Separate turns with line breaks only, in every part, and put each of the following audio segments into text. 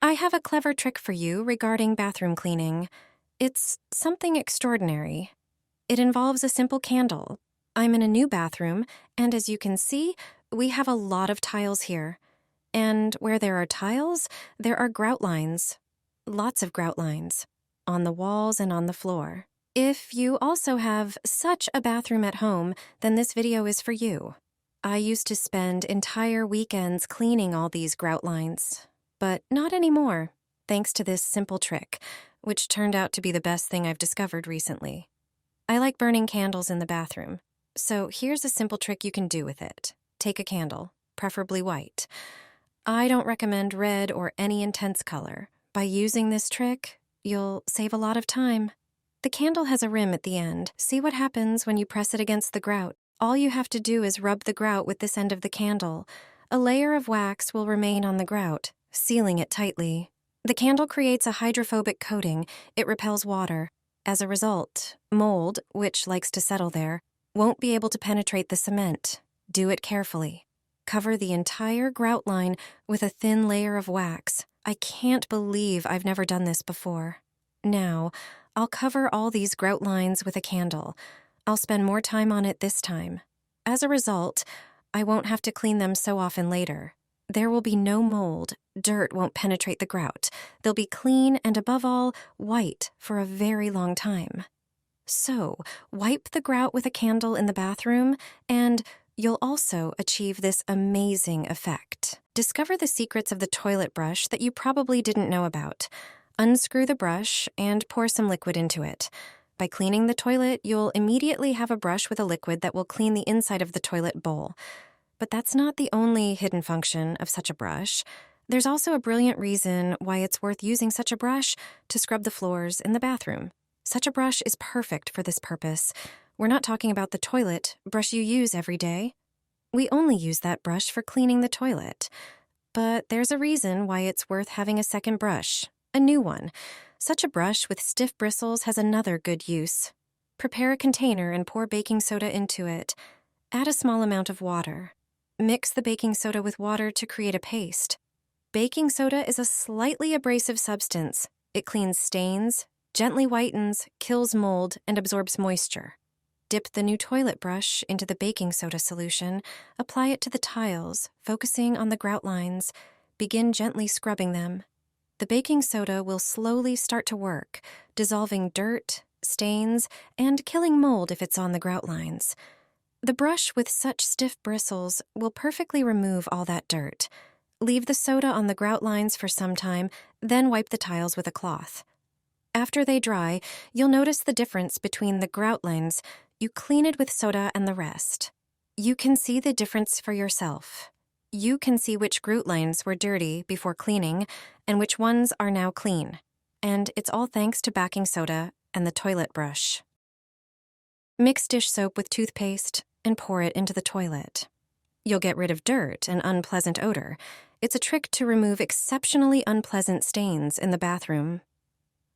I have a clever trick for you regarding bathroom cleaning. It's something extraordinary. It involves a simple candle. I'm in a new bathroom, and as you can see, we have a lot of tiles here. And where there are tiles, there are grout lines. Lots of grout lines. On the walls and on the floor. If you also have such a bathroom at home, then this video is for you. I used to spend entire weekends cleaning all these grout lines. But not anymore, thanks to this simple trick, which turned out to be the best thing I've discovered recently. I like burning candles in the bathroom, so here's a simple trick you can do with it. Take a candle, preferably white. I don't recommend red or any intense color. By using this trick, you'll save a lot of time. The candle has a rim at the end. See what happens when you press it against the grout. All you have to do is rub the grout with this end of the candle. A layer of wax will remain on the grout, sealing it tightly. The candle creates a hydrophobic coating. It repels water. As a result, mold, which likes to settle there, won't be able to penetrate the cement. Do it carefully. Cover the entire grout line with a thin layer of wax. I can't believe I've never done this before. Now, I'll cover all these grout lines with a candle. I'll spend more time on it this time. As a result, I won't have to clean them so often later. There will be no mold. Dirt won't penetrate the grout. They'll be clean and, above all, white for a very long time. So, wipe the grout with a candle in the bathroom, and you'll also achieve this amazing effect. Discover the secrets of the toilet brush that you probably didn't know about. Unscrew the brush and pour some liquid into it. By cleaning the toilet, you'll immediately have a brush with a liquid that will clean the inside of the toilet bowl. But that's not the only hidden function of such a brush. There's also a brilliant reason why it's worth using such a brush to scrub the floors in the bathroom. Such a brush is perfect for this purpose. We're not talking about the toilet brush you use every day. We only use that brush for cleaning the toilet. But there's a reason why it's worth having a second brush, a new one. Such a brush with stiff bristles has another good use. Prepare a container and pour baking soda into it. Add a small amount of water. Mix the baking soda with water to create a paste. Baking soda is a slightly abrasive substance. It cleans stains, gently whitens, kills mold, and absorbs moisture. Dip the new toilet brush into the baking soda solution, apply it to the tiles, focusing on the grout lines. Begin gently scrubbing them. The baking soda will slowly start to work, dissolving dirt, stains, and killing mold if it's on the grout lines. The brush with such stiff bristles will perfectly remove all that dirt. Leave the soda on the grout lines for some time, then wipe the tiles with a cloth. After they dry, you'll notice the difference between the grout lines. You clean it with soda and the rest. You can see the difference for yourself. You can see which grout lines were dirty before cleaning and which ones are now clean. And it's all thanks to baking soda and the toilet brush. Mix dish soap with toothpaste and pour it into the toilet. You'll get rid of dirt and unpleasant odor. It's a trick to remove exceptionally unpleasant stains in the bathroom.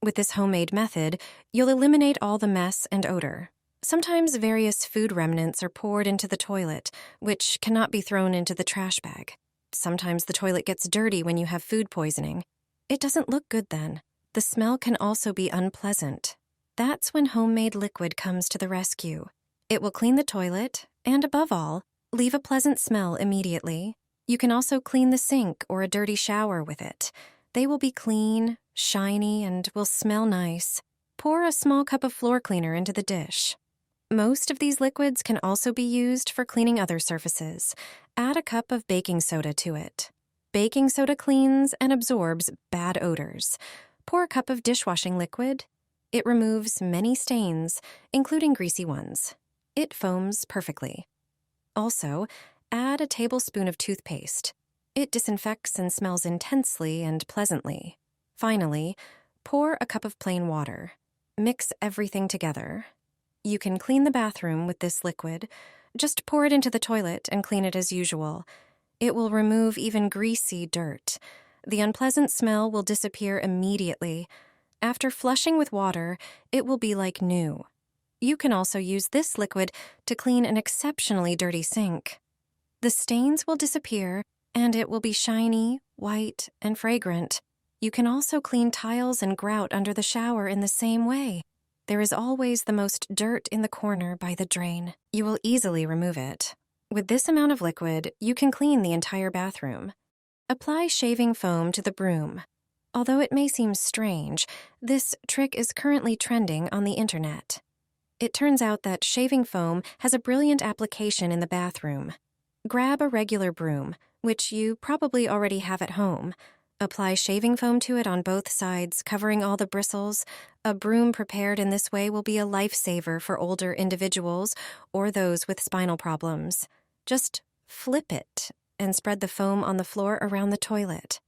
With this homemade method, you'll eliminate all the mess and odor. Sometimes various food remnants are poured into the toilet, which cannot be thrown into the trash bag. Sometimes the toilet gets dirty when you have food poisoning. It doesn't look good then. The smell can also be unpleasant. That's when homemade liquid comes to the rescue. It will clean the toilet, and above all, leave a pleasant smell immediately. You can also clean the sink or a dirty shower with it. They will be clean, shiny, and will smell nice. Pour a small cup of floor cleaner into the dish. Most of these liquids can also be used for cleaning other surfaces. Add a cup of baking soda to it. Baking soda cleans and absorbs bad odors. Pour a cup of dishwashing liquid. It removes many stains, including greasy ones. It foams perfectly. Also, add a tablespoon of toothpaste. It disinfects and smells intensely and pleasantly. Finally, pour a cup of plain water. Mix everything together. You can clean the bathroom with this liquid. Just pour it into the toilet and clean it as usual. It will remove even greasy dirt. The unpleasant smell will disappear immediately. After flushing with water, it will be like new. You can also use this liquid to clean an exceptionally dirty sink. The stains will disappear, and it will be shiny, white, and fragrant. You can also clean tiles and grout under the shower in the same way. There is always the most dirt in the corner by the drain. You will easily remove it. With this amount of liquid, you can clean the entire bathroom. Apply shaving foam to the broom. Although it may seem strange, this trick is currently trending on the internet. It turns out that shaving foam has a brilliant application in the bathroom. Grab a regular broom, which you probably already have at home. Apply shaving foam to it on both sides, covering all the bristles. A broom prepared in this way will be a lifesaver for older individuals or those with spinal problems. Just flip it and spread the foam on the floor around the toilet.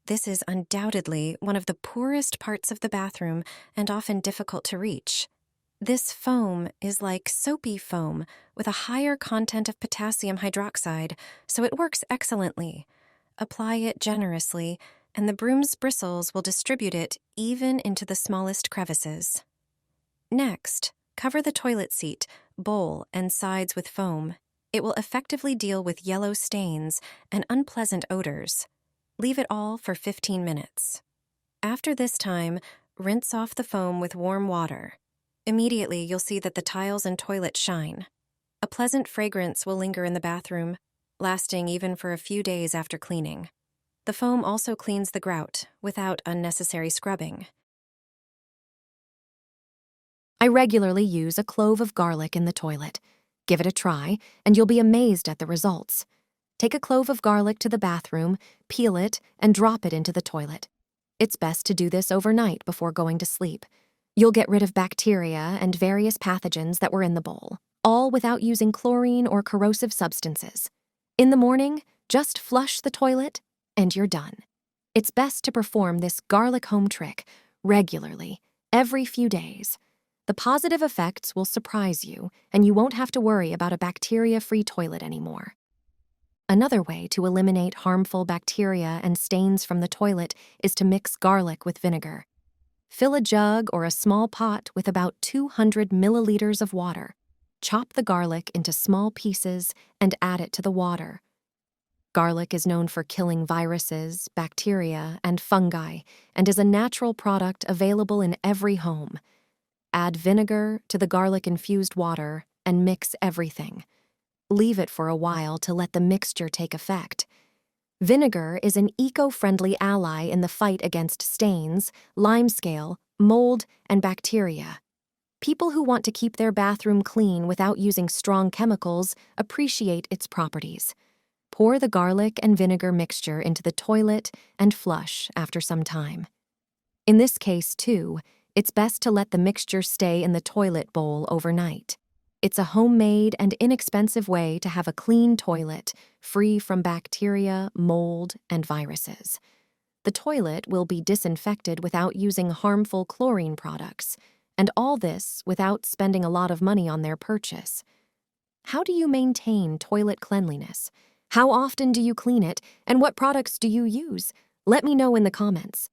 This is undoubtedly one of the poorest parts of the bathroom and often difficult to reach. This foam is like soapy foam with a higher content of potassium hydroxide, so it works excellently. Apply it generously, and the broom's bristles will distribute it even into the smallest crevices. Next, cover the toilet seat, bowl, and sides with foam. It will effectively deal with yellow stains and unpleasant odors. Leave it all for 15 minutes. After this time, rinse off the foam with warm water. Immediately, you'll see that the tiles and toilet shine. A pleasant fragrance will linger in the bathroom, lasting even for a few days after cleaning. The foam also cleans the grout without unnecessary scrubbing.
I regularly use a clove of garlic in the toilet. Give it a try, and you'll be amazed at the results. Take a clove of garlic to the bathroom, peel it, and drop it into the toilet. It's best to do this overnight before going to sleep. You'll get rid of bacteria and various pathogens that were in the bowl, all without using chlorine or corrosive substances. In the morning, just flush the toilet, and you're done. It's best to perform this garlic home trick regularly, every few days. The positive effects will surprise you, and you won't have to worry about a bacteria-free toilet anymore. Another way to eliminate harmful bacteria and stains from the toilet is to mix garlic with vinegar. Fill a jug or a small pot with about 200 milliliters of water. Chop the garlic into small pieces and add it to the water. Garlic is known for killing viruses, bacteria, and fungi, and is a natural product available in every home. Add vinegar to the garlic-infused water and mix everything. Leave it for a while to let the mixture take effect. Vinegar is an eco-friendly ally in the fight against stains, limescale, mold, and bacteria. People who want to keep their bathroom clean without using strong chemicals appreciate its properties. Pour the garlic and vinegar mixture into the toilet and flush after some time. In this case, too, it's best to let the mixture stay in the toilet bowl overnight. It's a homemade and inexpensive way to have a clean toilet, free from bacteria, mold, and viruses. The toilet will be disinfected without using harmful chlorine products, and all this without spending a lot of money on their purchase. How do you maintain toilet cleanliness? How often do you clean it, and what products do you use? Let me know in the comments.